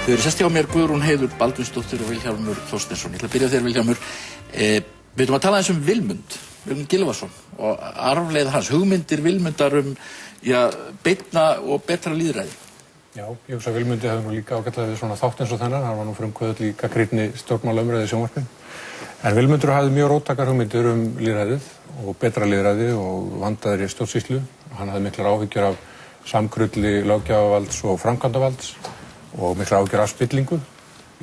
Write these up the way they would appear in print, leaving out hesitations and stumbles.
Þau eru sest hjá mér Guðrún Heiður Baldvinsdóttir og Vilhjálmur Þorsteinsson. Ég ætla að byrja á þér, Vilhjálmur. Við ætlum að tala aðeins Vilmund Gylfason og arfleið hans, hugmyndir Vilmundar beinna og betra lýðræði. Já, ég hugsa að Vilmundi hefði nú líka ágætlega við svona þátt eins og þennan. Hann var nú frumkvöðull í gagnrýnni stjórnmálaumræðu í sjónvarpi. En Vilmundur hafði mjög róttækar hugmyndir lýðræðið og betra lýðræði og vandaðri stjórnsýslu. Hann hafði miklar áhyggjur af samkrulli löggjafarvalds og framkvæmdarvalds og miklar áhyggjur af spillingu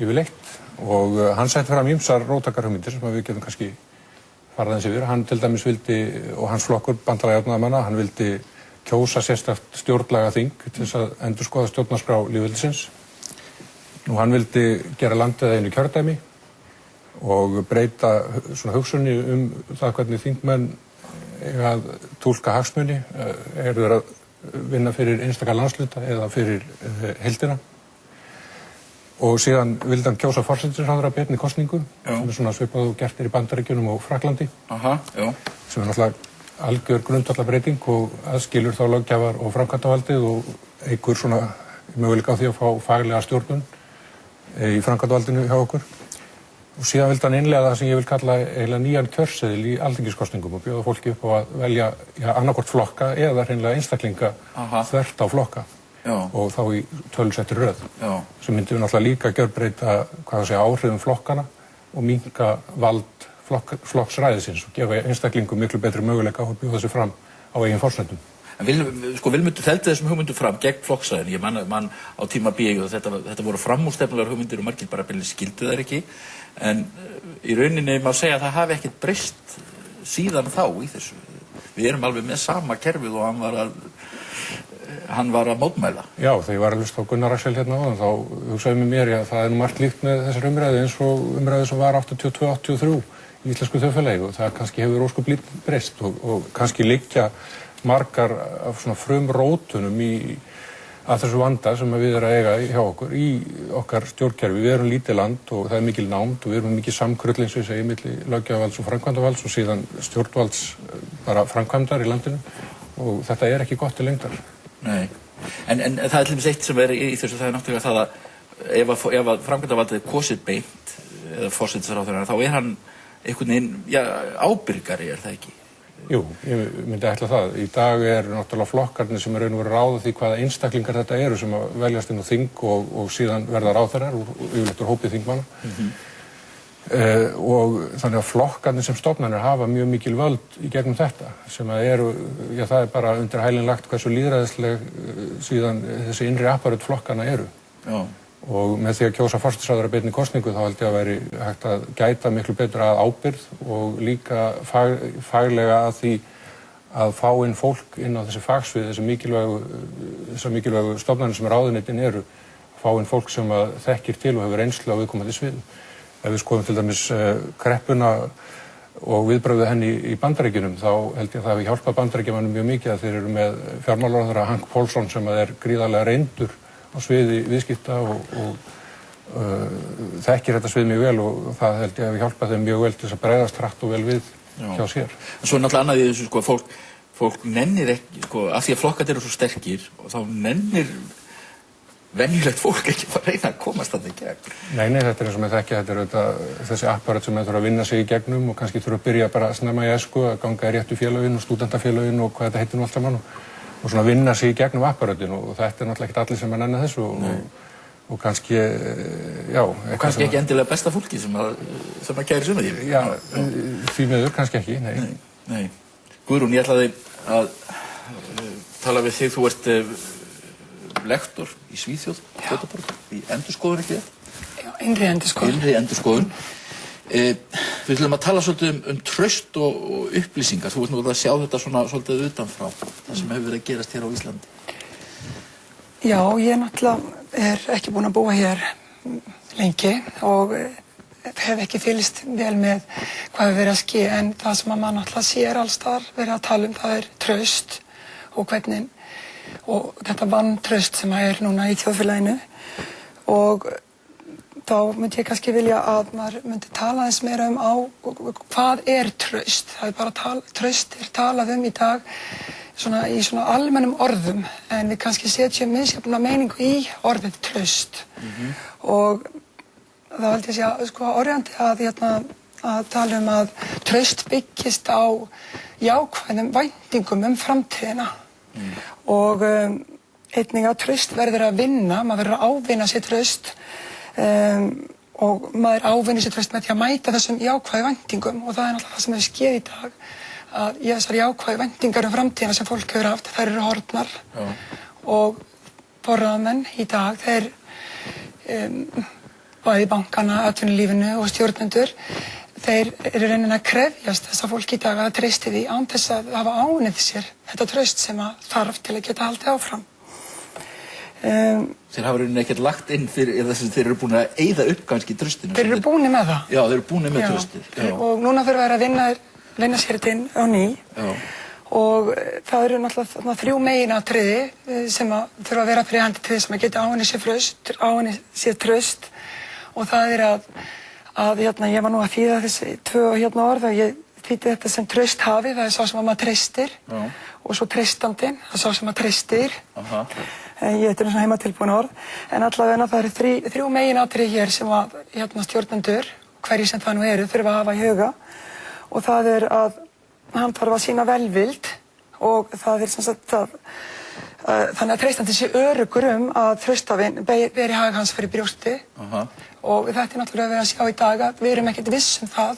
yfirleitt. Og hann setti fram ýmsar róttækar hugmyndir sem við getum kannski farið aðeins yfir. Hann til dæmis vildi, og hans flokkur Bandalag jafnaðarmanna, hann vildi kjósa sérstakt stjórnlagaþing til þess að endurskoða stjórnarskrá lýðveldisins. Nú hann vildi gera landið að einu kjördæmi og breyta svona hugsunni það hvernig þingmenn eiga að túlka hagsmuni, eru þeir að vinna fyrir einstaka landshluta eða fyrir heildina. Og síðan vildi hann kjósa forsætisráðherra beinni kosningu, sem svona svipað og gert í Bandaríkjunum og Frakklandi, sem náttúrulega algjör grundvallarbreyting og aðskilur þá löggjafar og framkvæmdarvaldið og eykur svona möguleika á því að fá faglega stjórnun í framkvæmdarvaldinu hjá okkur. Og síðan vildi hann innleiða það sem ég vil kalla eiginlega nýjan kjörseðil í alþingiskosningum og bjóða fólki upp á að velja annarkvort flokka eða hreinlega einstaklinga þvert á flokka og þá í tölusettri röð. Sem myndi við náttúrulega líka gjörbreyta áhrifum flokkana og minnka vald flokksræðisins og gefa einstaklingum miklu betri möguleika á að bjóða sig fram á eigin forsendum. En Vilmundur þeldi þessum hugmyndum fram gegn flokksræðinu. Ég man á tíma B og þetta voru framúrstefnulegar hugmyndir og margir bara skildu þær ekki. En í rauninni má segja að það hafi ekkert breyst síðan þá í þessu. Við erum alveg með sama kerfið og hann var að mótmæla. Já, þegar ég var að hlusta á Gunnar Axel hérna áðan, þá hugsaði mér að það nú margt líkt með þessar umræðu eins og umræðu sem var 82-83 í íslensku þjóðfélagi og það kannski hefur ósköp lítið breyst og kannski liggja margar af svona frumrótunum að þessu vanda sem við erum að eiga hjá okkur í okkar stjórnkerfi. Við erum lítið land og það er mikil nánd og við erum mikil samkrull eins og ég segi milli löggjafarvalds og framkvæmdarvalds og síðan stjórnvalds bara framkvæmdar í landinu og þetta er ekki gott til lengdar. Nei, en það er til dæmis eitt sem er í þessu, það er náttúrulega það að ef að framkvæmdarvaldið er kosið beint eða forsætisráðherra þá er hann einhvern veginn ábyrgari, er það ekki? Jú, ég myndi ætla það. Í dag er náttúrulega flokkarnir sem raun og veru ráða því hvaða einstaklingar þetta eru sem að veljast inn á þing og síðan verða ráðherrar yfirleitt úr hópið þingmanna. Og þannig að flokkarnir sem stofnanir hafa mjög mikil völd í gegnum þetta sem að eru, það er bara undir hælinn lagt hversu lýðræðisleg síðan þessi innri apparat flokkarna eru. Og með því að kjósa forsætisráðherra beinni kosningu þá held ég að væri hægt að gæta miklu betur að ábyrgð og líka faglega að því að fá inn fólk inn á þessi fagsvið, þessar mikilvægu stofnanir sem ráðuneytin eru, fá inn fólk sem að þekkir til og hefur reynslu á viðkomandi sviðum. Ef við skoðum til dæmis kreppuna og viðbrögðu henni í Bandaríkjunum þá held ég að það hefur hjálpað Bandaríkjamönnum mjög mikið að þeir eru með fjármálaráðherra Hank Paulson sem er gríðarlega reyndur á sviði viðskipta og þekkir þetta svið mjög vel og það held ég að við hjálpa þeim mjög vel til þess að bregðast hratt og vel við hjá sér. En svo náttúrulega annað í þessu, fólk nennir ekki, af því að flokkarnir eru svo sterkir og þá nennir venjulegt fólk ekki að reyna að komast þarna í gegn. Nei, þetta er eins og með þekki, þetta er þessi apparat sem þurfa að vinna sig í gegnum og kannski þurfa að byrja bara snemma í æsku að ganga í réttu félögin og stúdentafélögin og hvað þetta heitir nú allt saman og svona vinna sig í gegnum apparatin og þetta er náttúrulega ekkert allir sem að nenna þessu og kannski, og kannski ekki endilega besta fólki sem að kæri svona því. Já, því miður kannski ekki, nei. Guðrún, ég ætlaði að tala við þig, þú ert lektor í Svíþjóð, í endurskoðun, ekki það? Já, innri endurskoðun. Innri endurskoðun. Við ætlum að tala svolítið traust og upplýsingar. Þú ert nú að sjá þetta svona svolítið utanfrá, það sem hefur verið að gerast hér á Íslandi. Já, ég náttúrulega er ekki búin að búa hér lengi og hef ekki fylgst vel með hvað hefur verið að ske en það sem að maður náttúrulega sér alls þar verið að tala það er traust og hvernig og þetta vantraust sem er núna í þjóðfélaginu og þá myndi ég kannski vilja að maður myndi tala eins meira hvað er traust. Það er bara traust talað í dag í svona almennum orðum, en við kannski setjum misjafna meiningu í orðið traust. Og þá held ég að sko orðandi að tala að traust byggist á jákvæðum væntingum framtíðina. Og einnig að traust verður að vinna, maður verður að ávinna sér traust, og maður ávinnur sér traust með því að mæta þessum jákvæðu væntingum, og það náttúrulega það sem hefur skeð í dag, að þessar jákvæðu væntingar framtíðina sem fólk hefur haft, þær eru horfnar. Og forráðamenn í dag, þeir bæði bankana, atvinnulífinu og stjórnendur, þeir eru raunin að krefjast þess að fólk í dag að treysti því án þess að hafa áunnið sér þetta traust sem að þarf til að geta haldið áfram. Þeir hafa raunin ekkert lagt inn fyrir þess að þeir eru búin að eyða upp kannski traustinu. Þeir eru búinir með það. Já, þeir eru búinir með traustið. Og núna þurfa þeir að vinna sér þetta inn á ný. Og það eru náttúrulega 3 meginatriði sem að þurfa að vera fyrir hendi til þess að maður geti áunnið sér traust. Og það er að ég var nú að þýða þessi 2 orð, og ég þýddi þetta sem trausthafi, það er sá sem að maður treystir, og svo treystandinn, það er sá sem maður treystir. Ég þetta er svona heimatilbúin orð, en allavega það eru 3 meginatriði hér sem að stjórnendur, hverjir sem það nú eru, þurfa að hafa í huga, og það er að hann þarf að sýna velvild, og það er sem sagt þannig að treystandi sé öruggur að trausthafinn beri hag hans fyrir brjósti. Og þetta er náttúrulega verið að sjá í dag að við erum ekkert viss það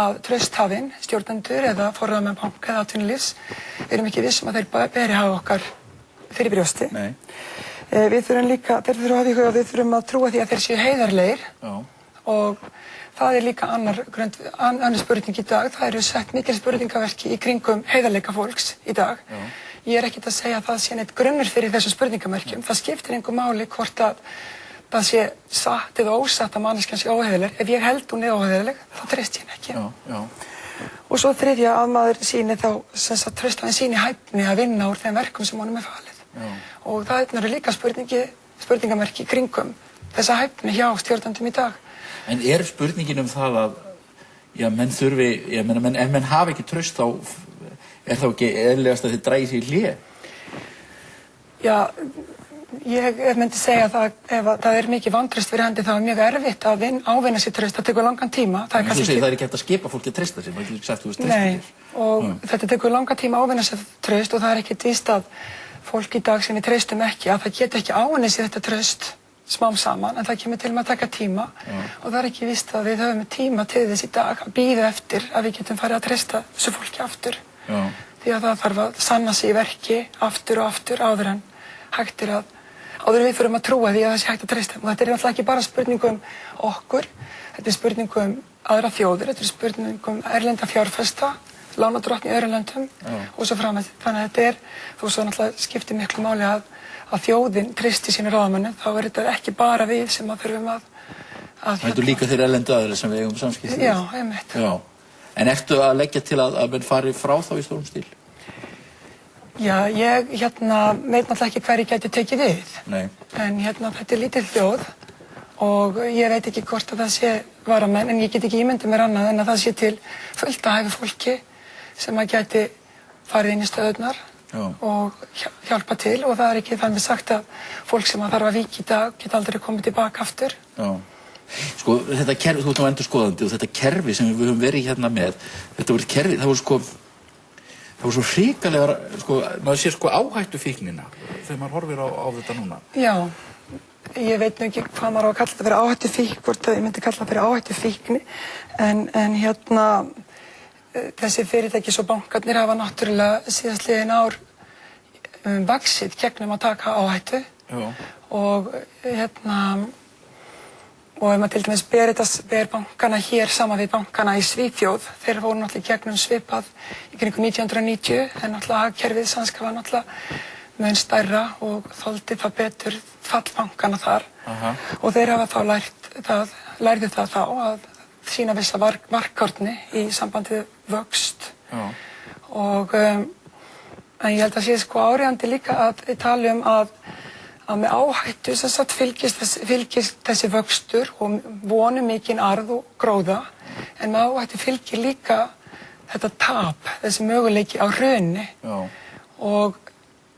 að trausthafinn, stjórnendur eða forráðamenn banka eða atvinnulífs, við erum ekki viss að þeir beri hag okkar fyrir brjósti. Við þurfum líka, þeir þurfum að hafa í huga, við þurfum að trúa því að þeir séu heiðarlegir. Og það er líka annar spurning í dag. Það eru sett mikil spurningaverki í kringum heiðarleika fólks í dag. Ég er ekkert að segja að það sé neitt grunnur fyrir þessu spurningamerkjum. Það skiptir engu máli hvort að það sé satt eða ósatt að manneskjan sé óheiðarleg. Ef ég held hún er óheiðarleg, þá treysti ég henni ekki. Og svo þriðja að maður sýni þá, sem sagt, trausthafinn sýni hæfni að vinna úr þeim verkum sem honum er falið. Og það eru líka spurningamerki í kringum þessa hæfni hjá stjórnendum í dag. En er spurningin það að menn þurfi, ef menn hafa ekki traust, þá er þá ekki eðlilegast að þið dragi sig í hlé? Já, ég myndi segja að ef það er mikið vantraust fyrir hendi, þá er mjög erfitt að ávinna sér traust. Það tekur langan tíma. Það er ekki hægt að skipa fólki að treysta sér, maður getur sagt þú veist treysta sér. Nei, og þetta tekur langan tíma að ávinna sér traust, og það er ekkert víst að fólk í dag sem við treystum ekki, að það geta ekki áunnið sér þetta traust smám saman, en það kemur til með að taka tíma. Og það er ekki víst að við höfum tíma til þess í dag að bíða eftir að við getum farið að treysta þessu fólki aftur. Því að það þarf að sanna sig í verki aftur og aftur áður en hægt er áður við fyrir að trúa því að það sé hægt að treysta. Og þetta er náttúrulega ekki bara spurning okkur, þetta er spurning aðra þjóðir, þetta er spurning erlenda fjárfesta, lánardrottna í öðrum löndum og svo framvegis. Þannig að þetta er, þó svo náttúrulega skiptir miklu máli að þjóðin treysti sínu ráðamönnum, þá er þetta ekki bara við sem þurfum að Þetta er líka þeir erlendu aðrir sem við eigum samskipti við. Já, einmitt. En ertu að leggja til að menn fari frá þá í stórum stíl? Já, ég veit náttúrulega ekki hverju gæti tekið við. Nei. En þetta er lítil þjóð og ég veit ekki hvort að það sé varamenn, en ég get ekki ímyndað mér annað en að það sé til fullt af hæfu fólki sem að gæti farið inn í stöðurnar og hjálpa til, og það er ekki þannig sagt að fólk sem þarf að víkja í dag geta aldrei komið tilbaka aftur. Sko, þetta kerfi, þú ert nú endurskoðandi, og þetta kerfi sem við höfum verið hérna með, þetta voru kerfi, það voru svo hrikalega, maður sér áhættufíknina þegar maður horfir á þetta núna. Já, ég veit nú ekki hvað maður á að kalla þetta fyrir áhættufíkn, hvort ég myndi kalla það fyrir áhættufíkni, en þessi fyrirtæki svo bankarnir hafa náttúrulega síðastliðin ár vaxið gegnum að taka áhættu og ef maður til dæmis ber bankana hér saman við bankana í Svíþjóð, þeir voru náttúrulega gegnum svipað í kringum 1990, en náttúrulega hagkerfið sænska var náttúrulega mun stærra og þoldi það betur fall bankana þar og þeir hafa þá lærðu það þá að sína vissa varkárni í sambandi við vöxt en ég held að sé áríðandi líka að við talum að með áhættu sem sagt fylgist þessi vöxtur og vonum mikinn arð og gróða, en með áhættu fylgir líka þetta tap, þessi möguleiki á hruni og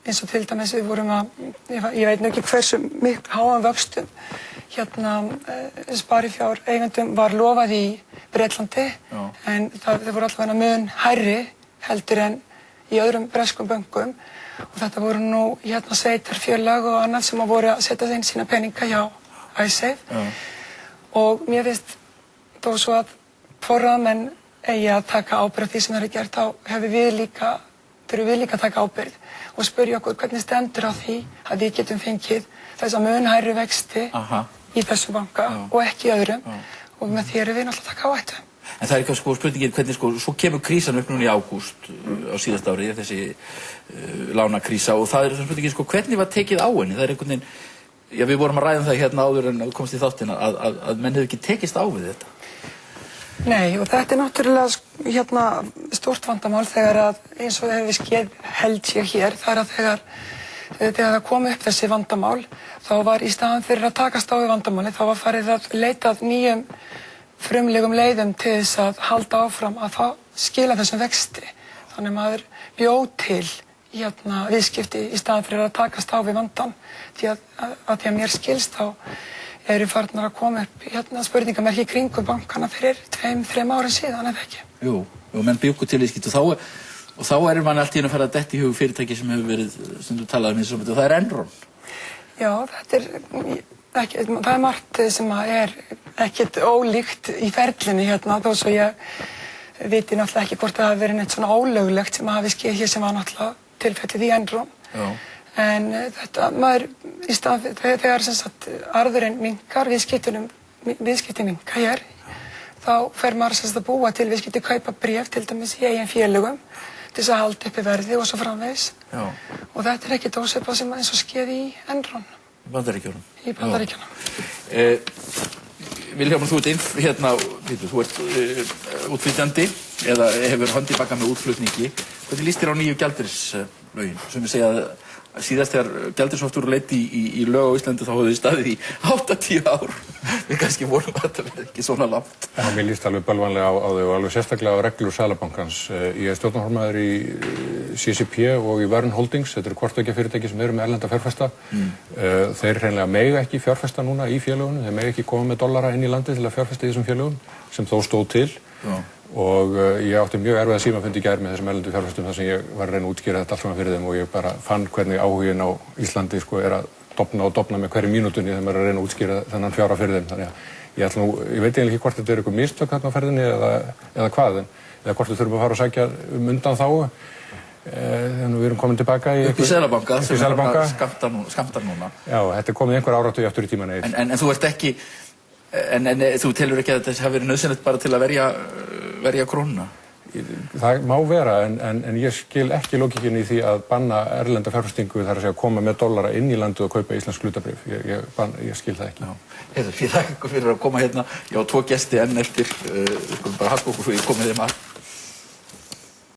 eins og til dæmis við vorum ég veit nú ekki hversu miklu háan vöxtum sparifjár eigendum var lofað í Bretlandi en það voru allavega mun hærri heldur en í öðrum breskum bönkum og þetta voru nú sveitarfélag og annað sem voru að setja inn sína peninga hjá Icesave og mér finnst þó svo að forráðamenn eigi að taka ábyrgð á því sem það er gert þá þurfum við líka að taka ábyrgð og spyrja okkur hvernig stendur á því að við getum fengið þessa mun hærri vexti í þessu banka og ekki öðrum og með því erum við náttúrulega að taka áhættu. En það er ekki spurningin hvernig svo kemur krísan upp núna í ágúst á síðasta ári, þessi lánakrísa og það er spurningin hvernig var tekið á henni? Það er einhvern veginn, við vorum að ræða það hérna áður en komst í þáttina að menn hefur ekki tekist á við þetta. Nei og þetta er náttúrulega stórt vandamál þegar að eins og hefur skeð held ég hér þar að þegar það kom upp þessi vandamál þá var í staðan fyrir að takast á við vandamáli þá var farið að leita að nýjum frumlegum leiðum til þess að halda áfram að skila þessum vexti. Þannig maður bjóð til viðskipti í staðan fyrir að takast á við vandan því að mér skilst þá eru farnar að koma upp spurningamerki í kringum bankana fyrir 2-3 árum síðan eða ekki. Jú, og menn bjuggu til viðskipti og þá er mann allt í einu að fara að detta í hug fyrirtæki sem hefur verið stundum talað um og það er Enron. Já, það er margt sem er ekkert ólíkt í ferlinu þó svo ég viti náttúrulega ekki hvort það hafi verið neitt svona ólöglegt sem hafi skeið hér sem var náttúrulega tilfellið í Enron. Já. En þetta, maður í staðan þegar sem sagt arðurinn minnkar, viðskipti minnka hér, þá fer maður sem sagt að búa til viðskipti kaupa bréf til dæmis í eigin félögum til þess að halda uppi verði og svo framvegis. Já. Og þetta er ekkert ósvipað sem eins og skeið í Enron. Í Bandaríkjunum. Vilhjálmur, þú ert þú ert útflytjandi eða hefur hönd í baka með útflutningi. Hvernig líst þér á nýju gjaldeyrislögin? Sem við segja að síðast þegar gjaldeyrishöft voru leidd í lög á Íslandi þá höfðu þið staðið í 8-10 ár. Við kannski vonum að þetta verði ekki svona langt. Mér líst alveg bölvanlega á þau og alveg sérstaklega á reglur Seðlabankans. Ég er stjórnarformaður í CCP og í Warren Holdings. Þetta eru hvorttveggja fyrirtæki sem eru með erlenda fjárfesta. Þeir hreinlega mega ekki fjárfesta núna í félögunum. Þeir mega ekki koma með dollara inn í landið til að fjárfesta í þessum félögum sem þó stóð til. Og ég átti mjög erfiða símafundi í gær með þessum erlendu fjárfestum þar sem ég var að reyna að útskýra þetta allt saman fyrir þeim og ég bara fann hvernig áhuginn á Íslandi er að dofna með hverju mínútunni þegar maður er að reyna að útskýra þennan fjárhag fyrir þeim. Þannig að ég veit eiginlega ekki hvort þetta er eitthvað mistök þarna á ferðinni eða hvað eða hvort við þurfum að fara að sækja undanþágu þegar við erum komin tilbaka í Seðlabanka skammtar núna. Já, þetta er komið einhver áratug aftur í tímann. En þú ert ekki En þú telur ekki að þetta hafi verið nauðsynlegt bara til að verja krónuna? Það má vera, en ég skil ekki lógíkinni í því að banna erlenda fjárfestingu þar að segja að koma með dollara inn í landið og kaupa íslensk hlutabréf. Ég skil það ekki. Ég þakka ykkur fyrir að koma hérna. Ég á 2 gesti enn eftir. Við skulum bara hakka okkur svo ég komið þeim að.